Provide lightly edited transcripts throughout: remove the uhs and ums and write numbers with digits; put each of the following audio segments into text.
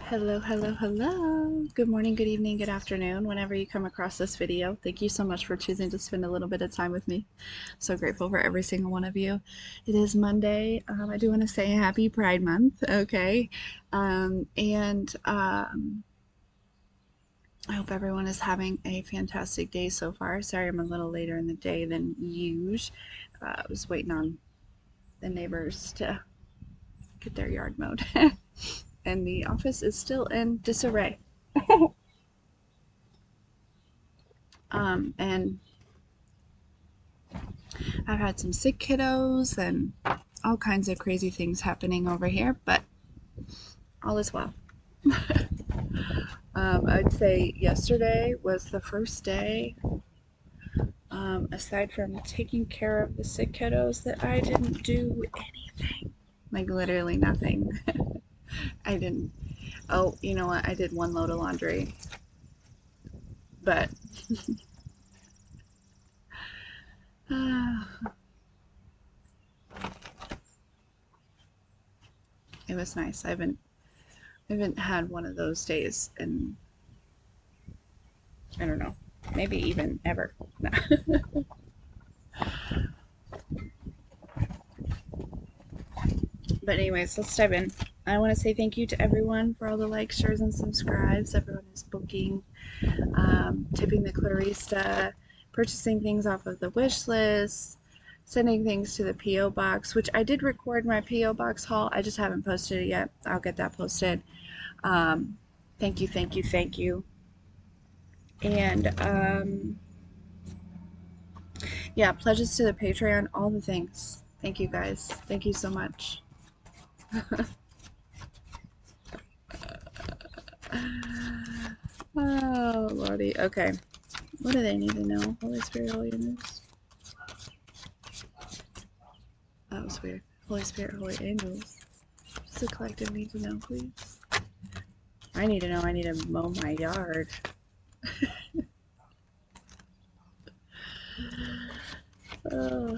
Hello, hello, hello. Good morning, good evening, good afternoon, whenever you come across this video. Thank you so much for choosing to spend a little bit of time with me. So grateful for every single one of you. It is Monday. I do want to say happy Pride Month, okay? I hope everyone is having a fantastic day so far. Sorry I'm a little later in the day than usual. I was waiting on the neighbors to get their yard mowed. And the office is still in disarray. And I've had some sick kiddos and all kinds of crazy things happening over here, but all is well. I'd say yesterday was the first day, aside from taking care of the sick kiddos, that I didn't do anything. Like literally nothing. I didn't. Oh, you know what? I did one load of laundry, but it was nice. I haven't had one of those days in, I don't know, maybe even ever. But anyways, let's dive in. I want to say thank you to everyone for all the likes, shares, and subscribes. Everyone is booking, tipping the Clarista, purchasing things off of the wish list, sending things to the P.O. box, which I did record my P.O. box haul. I just haven't posted it yet. I'll get that posted. Thank you, thank you, thank you. And yeah, pledges to the Patreon, all the things. Thank you guys. Thank you so much. Oh, Lordy. Okay. What do they need to know? Holy Spirit, Holy Angels. That was weird. Holy Spirit, Holy Angels. Just the collective need to know, please. I need to know I need to mow my yard. Oh.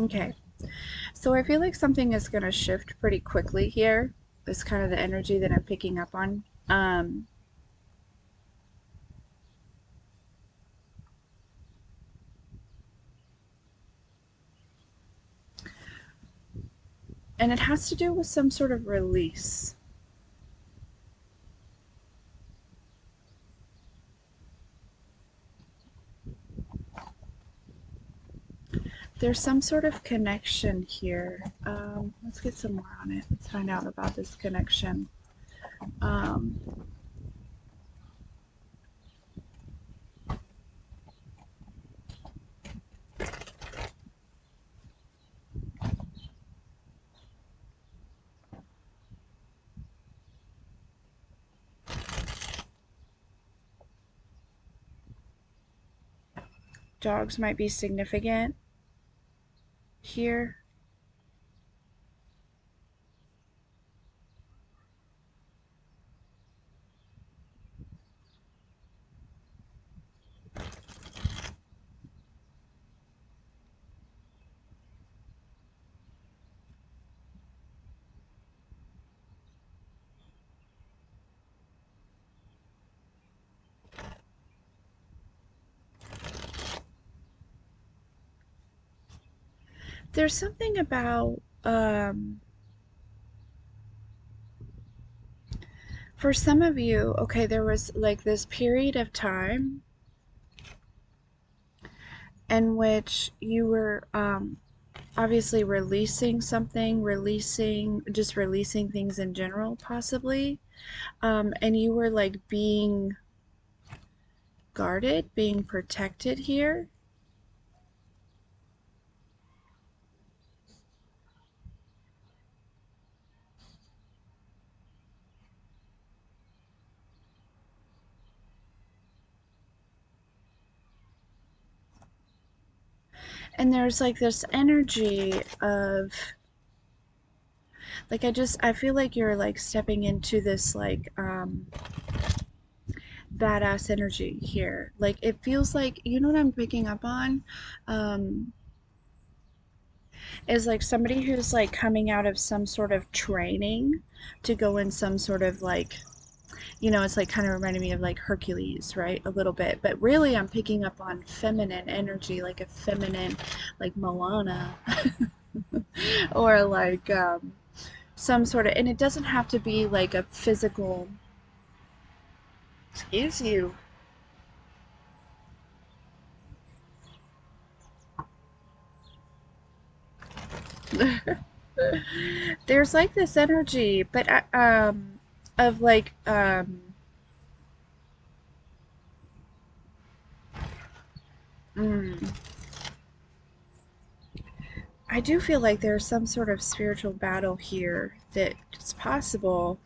Okay. So I feel like something is going to shift pretty quickly here. It's kind of the energy that I'm picking up on. And it has to do with some sort of release. There's some sort of connection here. Let's get some more on it. Let's find out about this connection. Dogs might be significant here. There's something about, for some of you, okay, there was like this period of time in which you were obviously releasing something, just releasing things in general, possibly. And you were like being guarded, being protected here. And there's like this energy of Like I feel like you're like stepping into this like badass energy here. Like it feels like, you know what I'm picking up on? Um, is like somebody who's like coming out of some sort of training to go in some sort of like, it's like kind of reminding me of like Hercules, right? A little bit. But really, I'm picking up on feminine energy, like a feminine, like Moana, or like some sort of, and it doesn't have to be like a physical, excuse you. There's like this energy, but of like, mm, I do feel like there's some sort of spiritual battle here that it's possible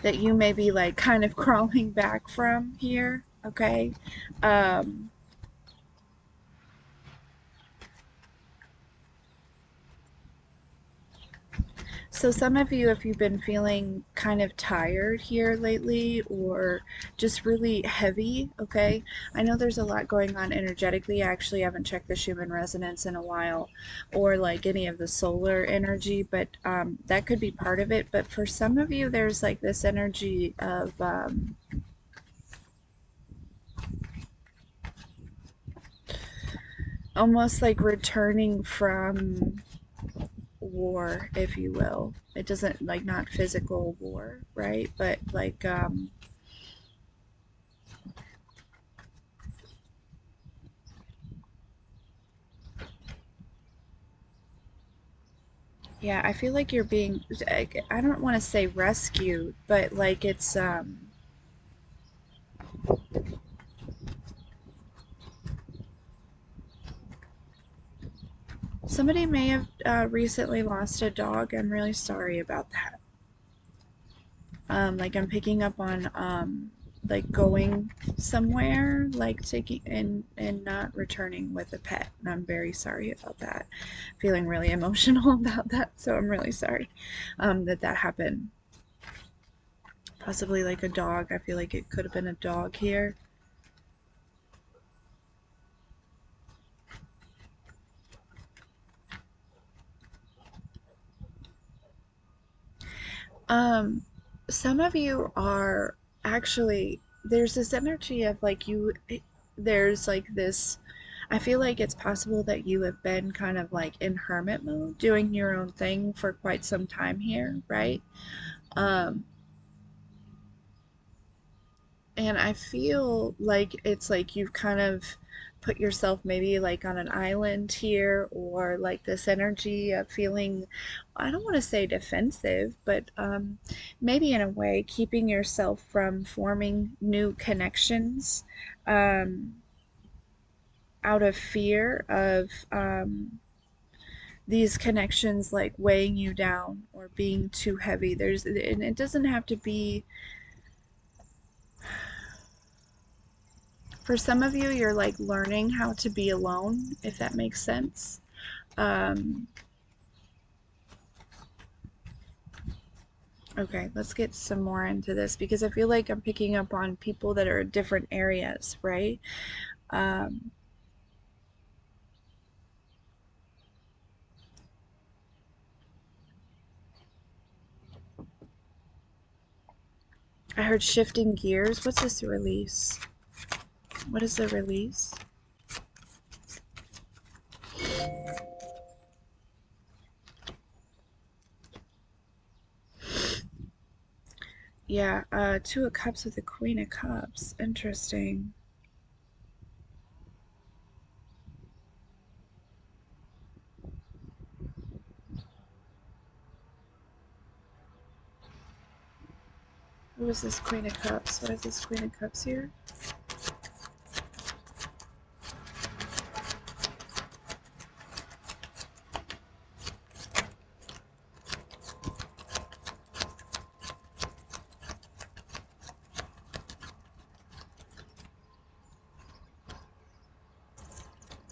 that you may be like kind of crawling back from here, okay? Um, so some of you, if you've been feeling kind of tired here lately or just really heavy, okay? I know there's a lot going on energetically. I actually haven't checked the Schumann resonance in a while or like any of the solar energy, but that could be part of it. But for some of you, there's like this energy of almost like returning from war, if you will. It doesn't like not physical war, right? But like yeah, I feel like you're being I don't want to say rescued, but like it's somebody may have recently lost a dog. I'm really sorry about that. Like I'm picking up on like going somewhere, like taking and not returning with a pet. And I'm very sorry about that. Feeling really emotional about that, so I'm really sorry that that happened. Possibly like a dog. I feel like it could have been a dog here. Um, some of you are actually, there's this energy of like there's like this, I feel like it's possible that you have been kind of like in hermit mode, doing your own thing for quite some time here, right? Um, and I feel like it's like you've kind of put yourself maybe like on an island here, or like this energy of feeling, I don't want to say defensive, but maybe in a way keeping yourself from forming new connections um, out of fear of these connections like weighing you down or being too heavy. And it doesn't have to be. For some of you, you're like learning how to be alone, if that makes sense. Um, okay, let's get some more into this because I feel like I'm picking up on people that are in different areas, right? Um, I heard shifting gears. What's this release? What is the release? Yeah, Two of Cups with the Queen of Cups. Interesting. Who is this Queen of Cups? What is this Queen of Cups here?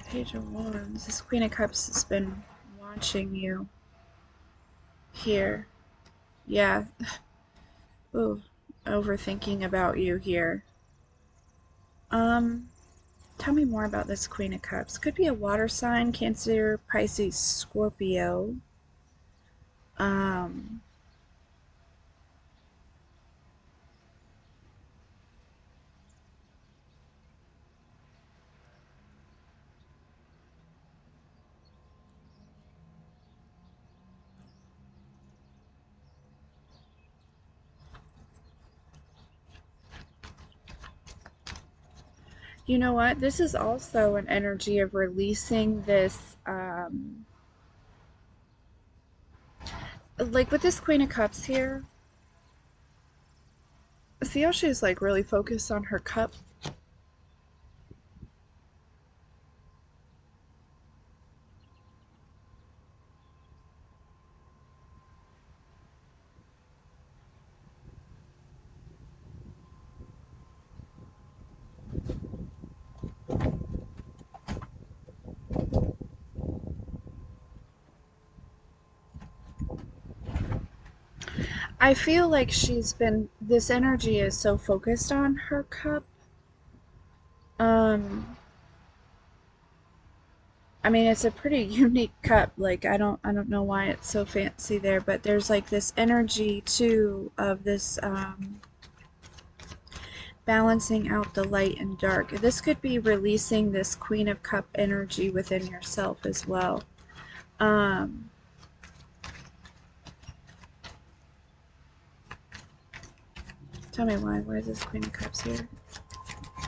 Page of Wands. This Queen of Cups has been watching you. here. Yeah. Ooh, overthinking about you here. Um, Tell me more about this Queen of Cups. Could be a water sign, Cancer, Pisces, Scorpio. Um, you know what? This is also an energy of releasing this, like with this Queen of Cups here. See how she's like really focused on her cup? I feel like this energy is so focused on her cup. Um, I mean, it's a pretty unique cup. Like, I don't know why it's so fancy there, but there's like this energy too of this, balancing out the light and dark. This could be releasing this Queen of Cup energy within yourself as well. Um, Tell me why. Why is this Queen of Cups here?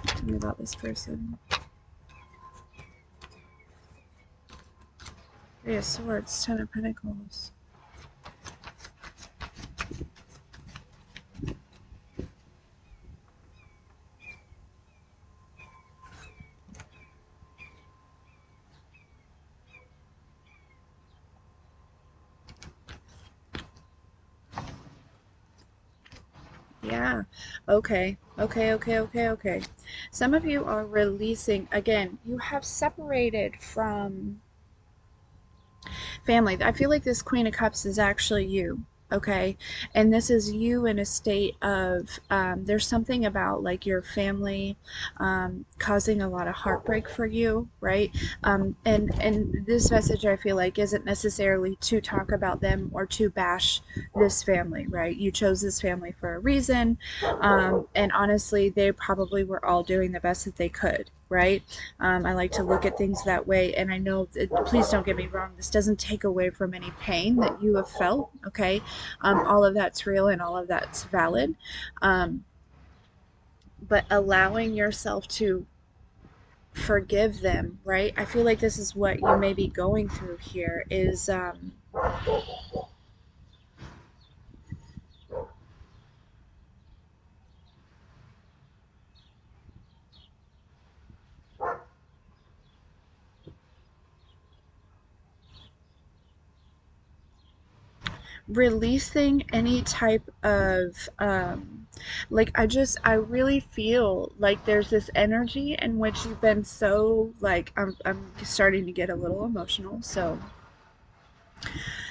Tell me about this person. Three of Swords, Ten of Pentacles. Yeah. Okay. Okay, okay, okay, okay. Some of you are releasing, again, you have separated from family. I feel like this Queen of Cups is actually you. Okay, and this is you in a state of there's something about like your family causing a lot of heartbreak for you, right? And this message I feel like isn't necessarily to talk about them or to bash this family, right? You chose this family for a reason, and honestly, they probably were all doing the best that they could, right? I like to look at things that way, and I know, please don't get me wrong, this doesn't take away from any pain that you have felt, okay? All of that's real and all of that's valid. Um, but allowing yourself to forgive them, right? I feel like this is what you may be going through here is releasing any type of like I really feel like there's this energy in which you've been so like I'm starting to get a little emotional, so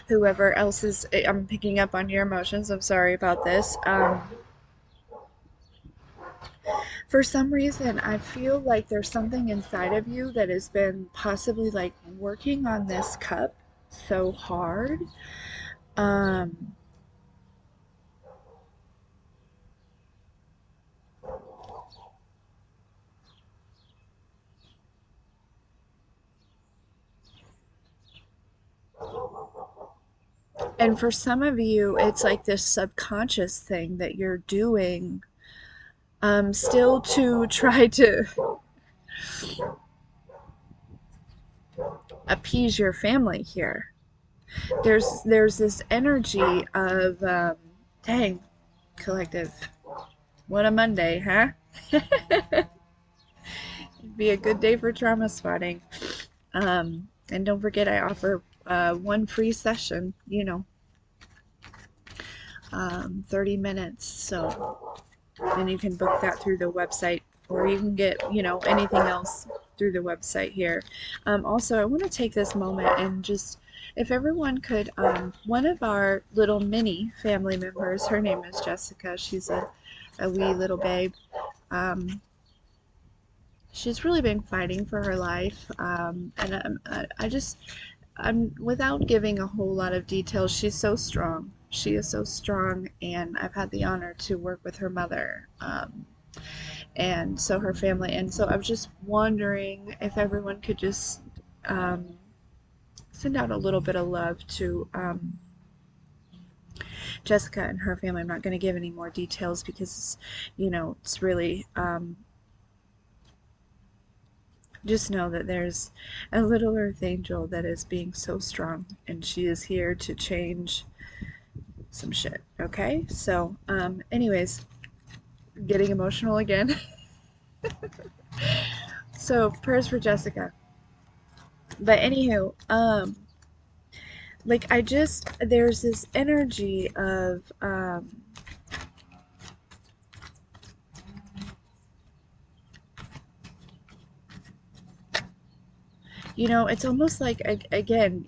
whoever else is, I'm picking up on your emotions, I'm sorry about this. For some reason I feel like there's something inside of you that has been possibly like working on this cup so hard. um And for some of you, it's like this subconscious thing that you're doing, still to try to appease your family here. There's this energy of, dang, collective. What a Monday, huh? It'd be a good day for trauma spotting. And don't forget, I offer one free session, 30 minutes. So and you can book that through the website, or you can get anything else through the website here. Also, I want to take this moment and just if everyone could, one of our little mini family members, her name is Jessica. She's a wee little babe. Um, she's really been fighting for her life, and I'm without giving a whole lot of details. She's so strong. She is so strong, and I've had the honor to work with her mother, and so her family. And so I was just wondering if everyone could just um, send out a little bit of love to Jessica and her family. I'm not going to give any more details because, it's really just know that there's a little earth angel that is being so strong, and she is here to change some shit. Okay, so anyways, getting emotional again. So prayers for Jessica. But anywho, like there's this energy of it's almost like, again,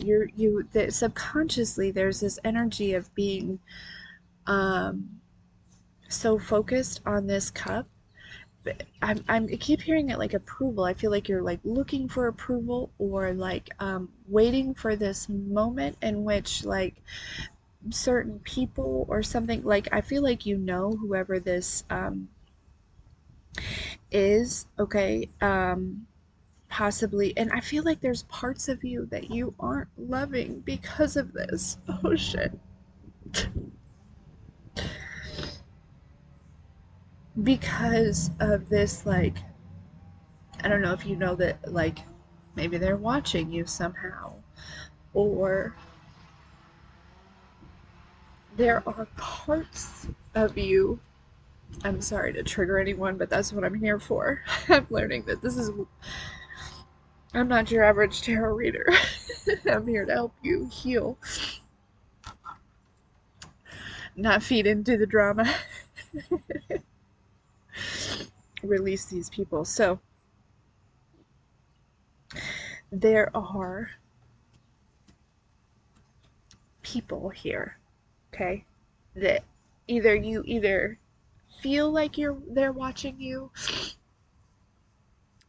that subconsciously there's this energy of being um so focused on this cup. I keep hearing it like approval. I feel like you're like looking for approval, or like waiting for this moment in which like certain people or something, like I feel like whoever this is, okay, possibly, and I feel like there's parts of you that you aren't loving because of this. Oh shit. Because of this, like, I don't know if you know that, like, maybe they're watching you somehow, or there are parts of you. I'm sorry to trigger anyone, but that's what I'm here for. I'm learning that I'm not your average tarot reader. I'm here to help you heal, not feed into the drama. Release these people. So, there are people here, okay, that either feel like they're watching you,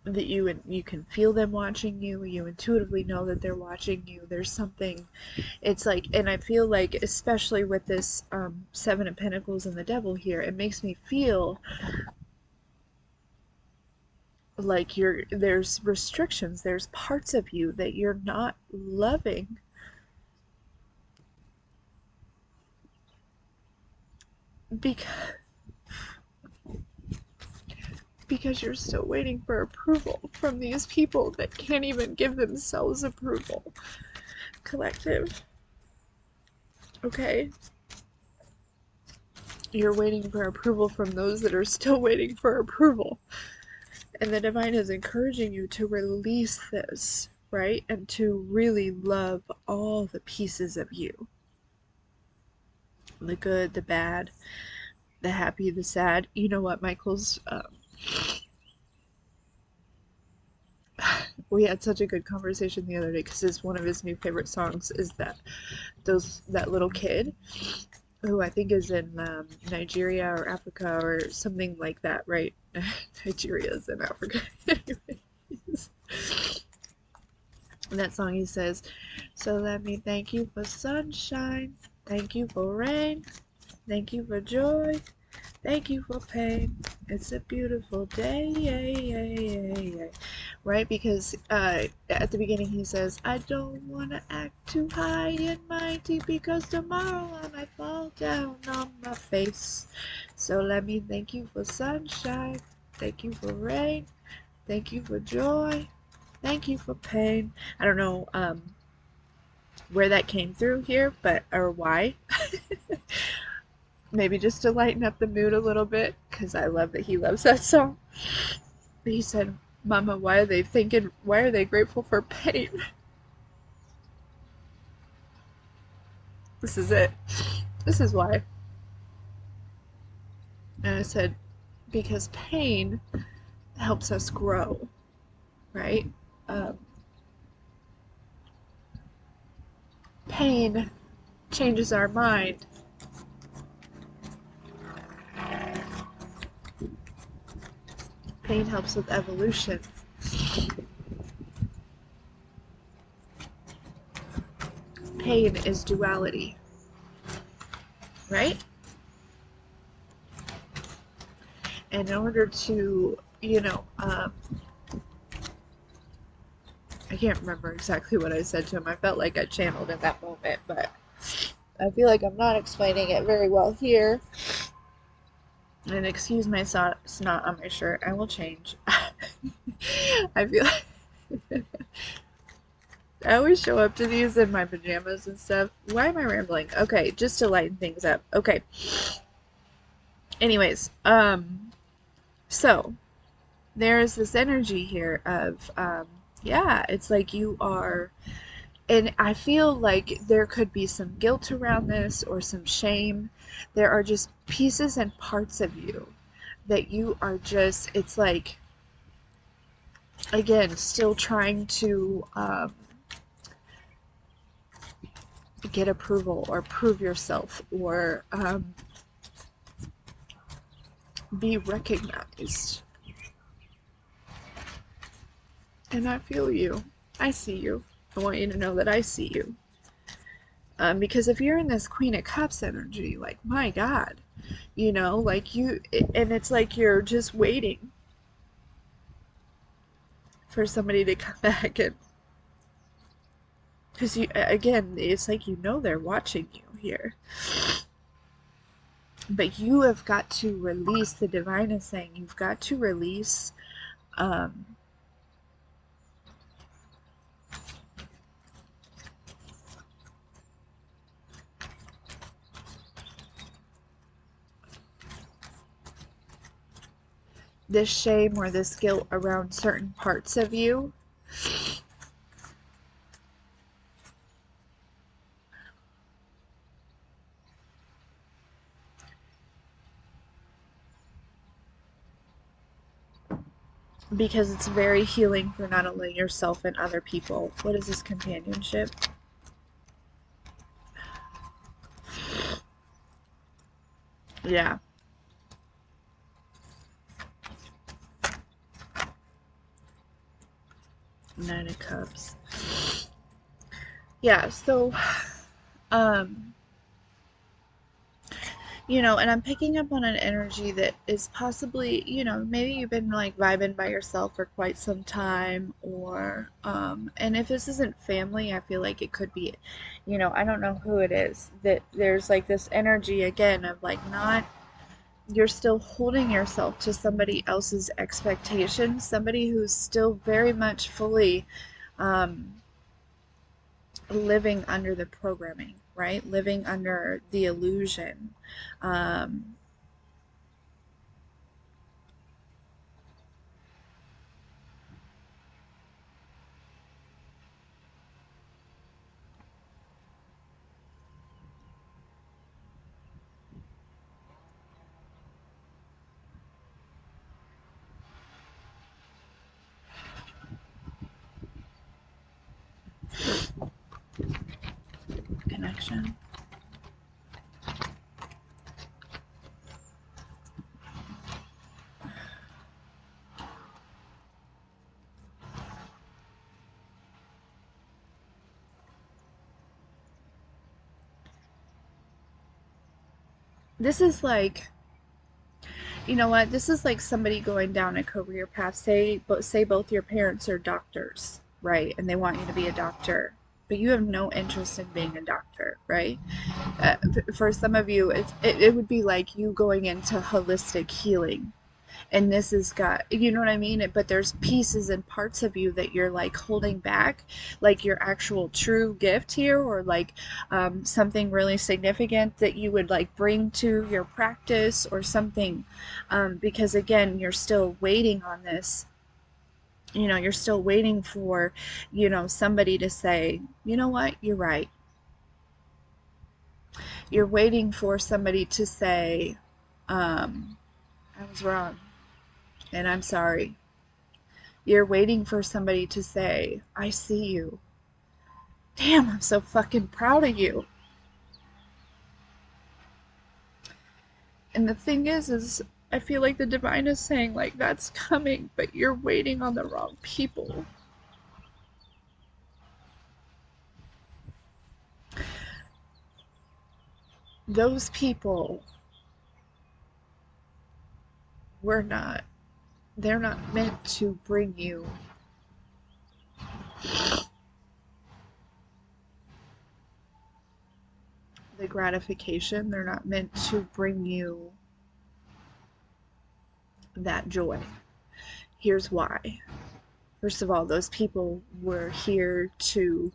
that you can feel them watching you, you intuitively know that they're watching you. There's something, it's like, and I feel like, especially with this Seven of Pentacles and the Devil here, it makes me feel like there's restrictions, there's parts of you that you're not loving because you're still waiting for approval from these people that can't even give themselves approval. Collective. Okay? You're waiting for approval from those that are still waiting for approval. And the divine is encouraging you to release this, right? And to really love all the pieces of you. The good, the bad, the happy, the sad. You know what, Michael's we had such a good conversation the other day because one of his new favorite songs is that little kid who I think is in Nigeria or Africa or something like that, right? Nigeria is in Africa. Anyways, that song, he says, so let me thank you for sunshine, thank you for rain, thank you for joy, thank you for pain. It's a beautiful day, yay, yay, yay, yay. Right? Because at the beginning he says, I don't want to act too high and mighty because tomorrow I might fall down on my face. So let me thank you for sunshine, thank you for rain, thank you for joy, thank you for pain. I don't know where that came through here, or why. Maybe just to lighten up the mood a little bit, because I love that he loves that song. But he said, Mama, why are they grateful for pain? This is it. This is why. And I said, because pain helps us grow, right? Um, Pain changes our mind. Pain helps with evolution. Pain is duality, right? And in order to, I can't remember exactly what I said to him. I felt like I channeled in that moment, but I feel like I'm not explaining it very well here. And excuse my snot on my shirt. I will change. I feel like I always show up to these in my pajamas and stuff. Why am I rambling? Okay, just to lighten things up. Okay. Anyways, so there is this energy here of, yeah, it's like you are, and I feel like there could be some guilt around this or some shame. There are just pieces and parts of you that you are just, it's like, again, still trying to get approval or prove yourself or be recognized. And I feel you. I see you. I want you to know that I see you. Because if you're in this Queen of Cups energy, like, my God, like you, and it's like you're just waiting for somebody to come back and, because you, again, it's like they're watching you here. But you have got to release, the divine is saying, you've got to release this shame or this guilt around certain parts of you. Because it's very healing for not only yourself and other people. What is this, companionship? Yeah. Nine of Cups. Yeah, so, and I'm picking up on an energy that is possibly, maybe you've been like vibing by yourself for quite some time, or, and if this isn't family, I feel like it could be, I don't know who it is, that there's like this energy again of like you're still holding yourself to somebody else's expectations, somebody who's still very much fully, living under the programming, right? Living under the illusion. Connection. This is like, you know what? This is like somebody going down a career path. Say both your parents are doctors, right? And they want you to be a doctor, but you have no interest in being a doctor, right? For some of you, it would be like you going into holistic healing, and this has got, you know what I mean, but there's pieces and parts of you that you're like holding back, like your actual true gift here, or like something really significant that you would like bring to your practice or something, because again, you're still waiting on this. You're still waiting for, somebody to say, you know what, you're right. You're waiting for somebody to say, I was wrong and I'm sorry. You're waiting for somebody to say, I see you. Damn, I'm so fucking proud of you. And the thing is I feel like the divine is saying, like, that's coming, but you're waiting on the wrong people. Those people they're not meant to bring you the gratification. They're not meant to bring you that joy. Here's why. First of all, those people were here to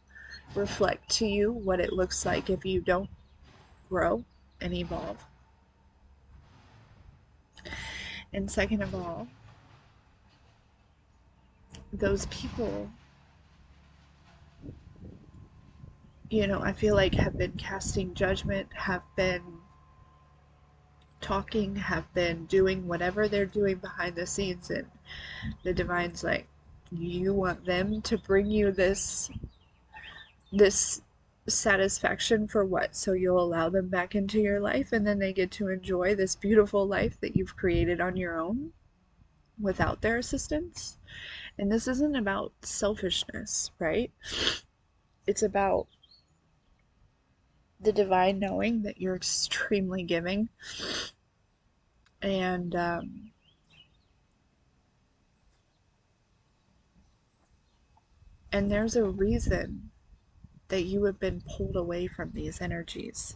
reflect to you what it looks like if you don't grow and evolve. And second of all, those people, I feel like have been casting judgment, have been talking, have been doing whatever they're doing behind the scenes, and the divine's like, you want them to bring you this satisfaction for what? So you'll allow them back into your life, and then they get to enjoy this beautiful life that you've created on your own without their assistance. And this isn't about selfishness, right? It's about the divine knowing that you're extremely giving, and there's a reason that you have been pulled away from these energies.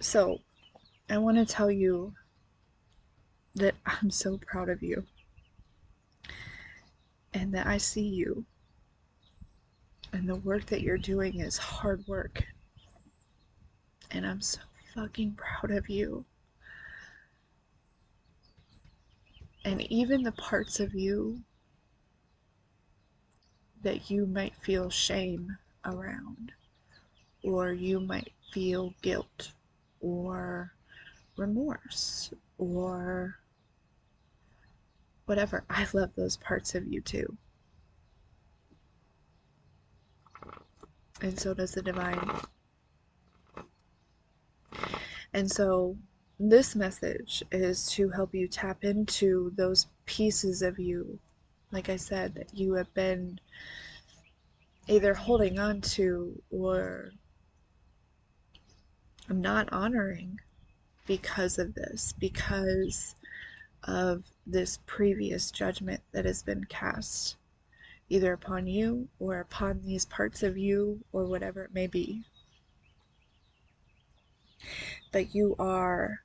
So I want to tell you that I'm so proud of you, and that I see you, and the work that you're doing is hard work, and I'm so fucking proud of you. And even the parts of you that you might feel shame around, or you might feel guilt or remorse or whatever, I love those parts of you too. And so does the divine. And so this message is to help you tap into those pieces of you, like I said, that you have been either holding on to or not honoring because of this, because of this previous judgment that has been cast either upon you or upon these parts of you or whatever it may be. But you are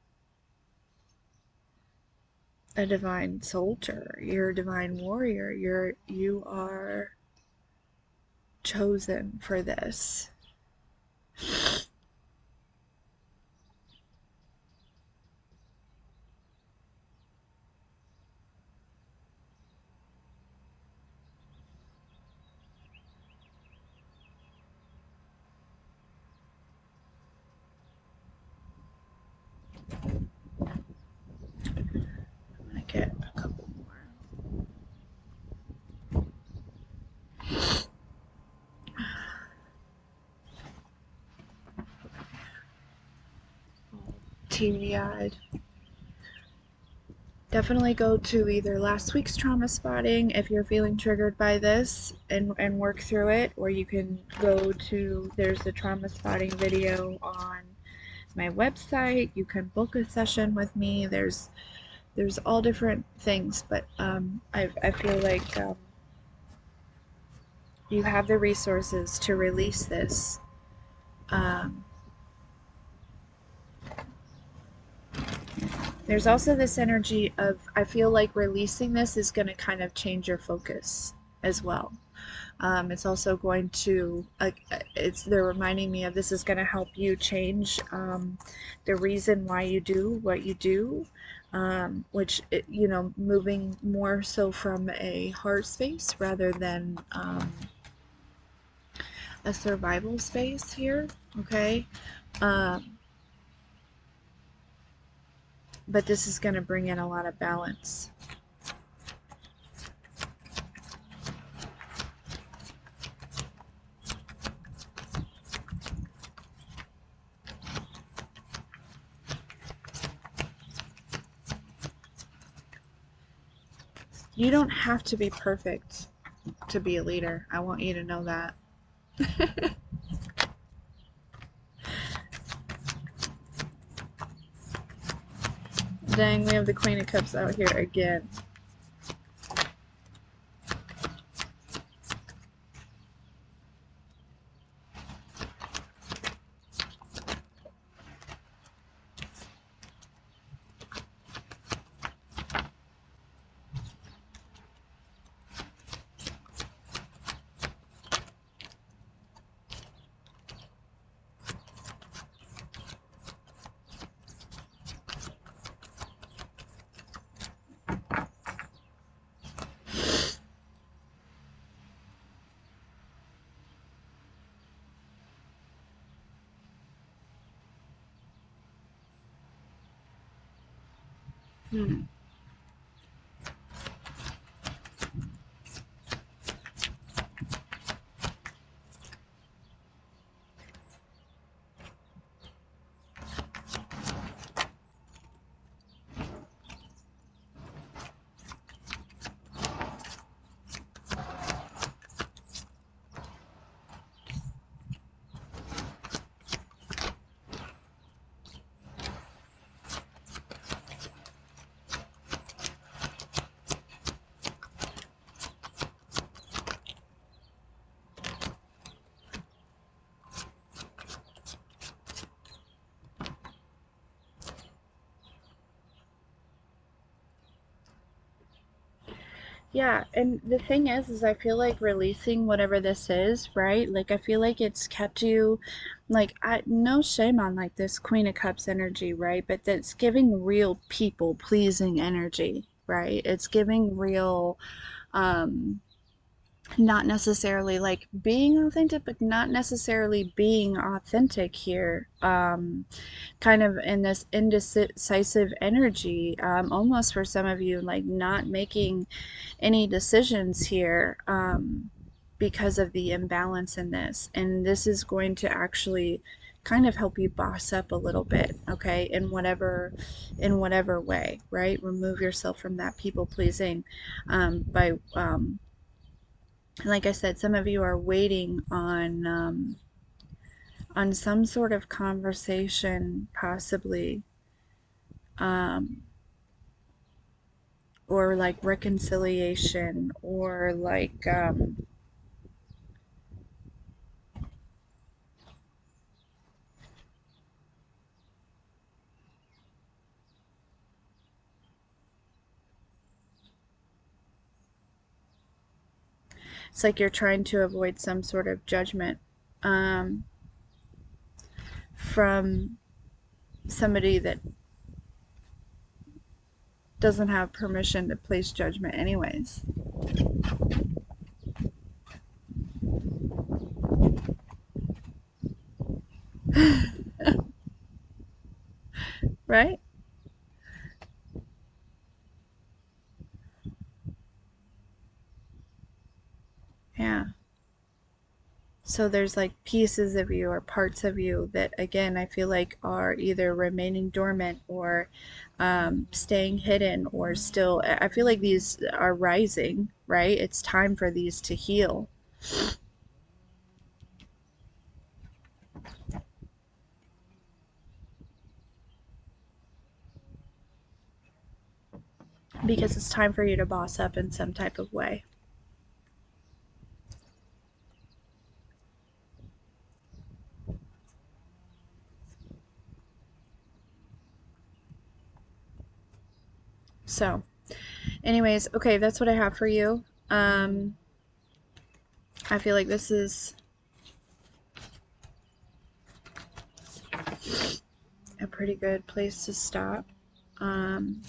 a divine soldier, you're a divine warrior, you are chosen for this. I'm gonna get a couple more. All teary-eyed. Definitely go to either last week's trauma spotting if you're feeling triggered by this and work through it, or you can go to, there's the trauma spotting video on my website. You can book a session with me. There's all different things, but I feel like you have the resources to release this. There's also this energy of, I feel like releasing this is going to kind of change your focus as well. It's also going to, they're reminding me of, this is going to help you change the reason why you do what you do, which, moving more so from a heart space rather than a survival space here, okay? Um, but this is going to bring in a lot of balance. You don't have to be perfect to be a leader. I want you to know that. Dang, we have the Queen of Cups out here again. Hmm. Yeah, and the thing is I feel like releasing whatever this is, right? Like I feel like it's kept you, like no shame on like this Queen of Cups energy, right? But that's giving real people pleasing energy, right? It's giving real, um, not necessarily like being authentic, but not necessarily being authentic here. Kind of in this indecisive energy, almost for some of you, like not making any decisions here, because of the imbalance in this. And this is going to actually kind of help you boss up a little bit, okay, in whatever way, right? Remove yourself from that people pleasing, by like I said, some of you are waiting on some sort of conversation, possibly, um, or like reconciliation, or like, it's like you're trying to avoid some sort of judgment, um, from somebody that doesn't have permission to place judgment anyways. Right? Yeah. So there's like pieces of you or parts of you that, again, I feel like are either remaining dormant, or staying hidden, or still, I feel like these are rising, right? It's time for these to heal, because it's time for you to boss up in some type of way. So, anyways, okay, that's what I have for you. I feel like this is a pretty good place to stop. Um,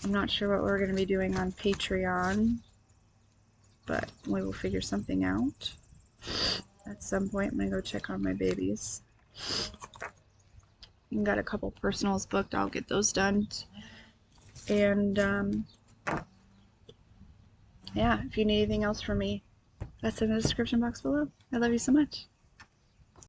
I'm not sure what we're going to be doing on Patreon, but we will figure something out. At some point, I'm going to go check on my babies. And got a couple personals booked. I'll get those done. And yeah, if you need anything else from me, that's in the description box below. I love you so much.